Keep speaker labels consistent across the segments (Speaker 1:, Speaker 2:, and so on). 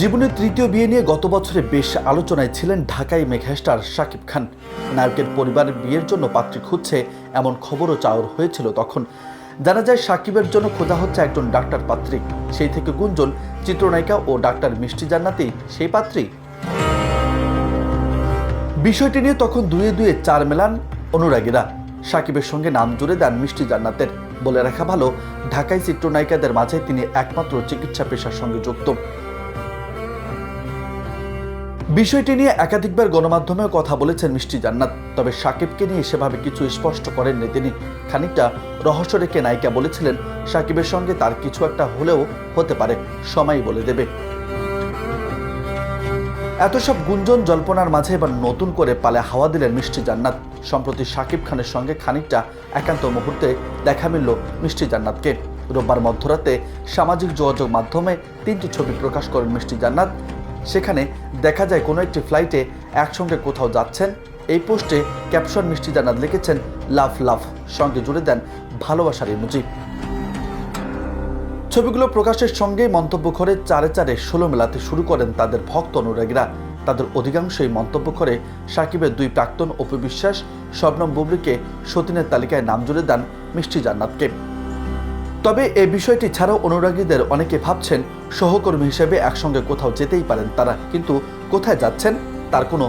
Speaker 1: জীবনের তৃতীয় বিয়ে নিয়ে গত বছরে বেশ আলোচনায় ছিলেন ঢাকাই মেগাস্টার শাকিব খান। নায়কের পরিবারের বিয়ের জন্য পাত্রী খুঁজছে এমন খবরও চাউর হয়েছিল তখন। জানা যায় শাকিবের জন্য খোঁজা হচ্ছে একজন ডাক্তার পাত্রী। সেই থেকে গুঞ্জন চিত্রনায়িকা ও ডাক্তার মিষ্টি জান্নাতি সেই পাত্রী। বিষয়টি নিয়ে তখন দুয়ে দুয়ে চার মেলান অনুরাগীরা। শাকিবের সঙ্গে নাম জুড়ে দেন মিষ্টি জান্নাতের। বলে রাখা ভালো, ঢাকাই চিত্রনায়িকাদের মাঝে তিনি একমাত্র চিকিৎসা পেশার সঙ্গে যুক্ত। বিষয়টি নিয়ে একাধিকবার গণমাধ্যমেও কথা বলেছেন মিষ্টি জান্নাত। তবে শাকিবকে নিয়ে সেভাবে কিছু স্পষ্ট করেননি তিনি। খানিকটা রহস্য রেখে নায়িকা বলেছিলেন, শাকিবের সঙ্গে তার কিছু একটা হলেও হতে পারে, সময়ই বলে দেবে। এত সব গুঞ্জন জল্পনার মাঝে এবার নতুন করে পালে হাওয়া দিলেন মিষ্টি জান্নাত। সম্প্রতি শাকিব খানের সঙ্গে খানিকটা একান্ত মুহূর্তে দেখা মিলল মিষ্টি জান্নাতকে। রোববার মধ্যরাতে সামাজিক যোগাযোগ মাধ্যমে 3টি ছবি প্রকাশ করেন মিষ্টি জান্নাত। সেখানে দেখা যায় কোনো একটি ফ্লাইটে একসঙ্গে কোথাও যাচ্ছেন। এই পোস্টে ক্যাপশন মিষ্টি জান্নাত লিখেছেন লাভ লাভ, সঙ্গে জুড়ে দেন ভালোবাসার ইমোজি। ছবিগুলো প্রকাশের সঙ্গে মন্তব্য করে চারে চারে 16 মেলাতে শুরু করেন তাদের ভক্ত অনুরাগীরা। তাদের অধিকাংশই মন্তব্য করে শাকিবের 2 প্রাক্তন অপু বিশ্বাস, শবনম বুবলিকে সতীনের তালিকায় নাম জুড়ে দেন মিষ্টি জান্নাতকে। তবে এই বিষয়টি ছাড়াও অনুরাগীদের অনেকে ভাবছেন সহকর্মী হিসেবে একসঙ্গে কোথাও যেতেই পারেন তারা, কিন্তু কোথায় যাচ্ছেন তার কোনো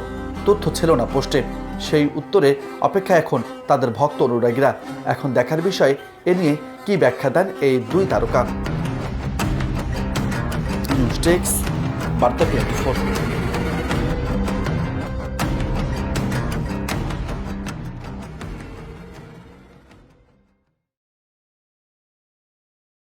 Speaker 1: তথ্য ছিল না পোস্টে। সেই উত্তরে অপেক্ষা এখন তাদের ভক্ত অনুরাগীরা। এখন দেখার বিষয় এ নিয়ে কি ব্যাখ্যা দেন এই 2 তারকা। নিউজ ডেস্ক, বার্তা 24।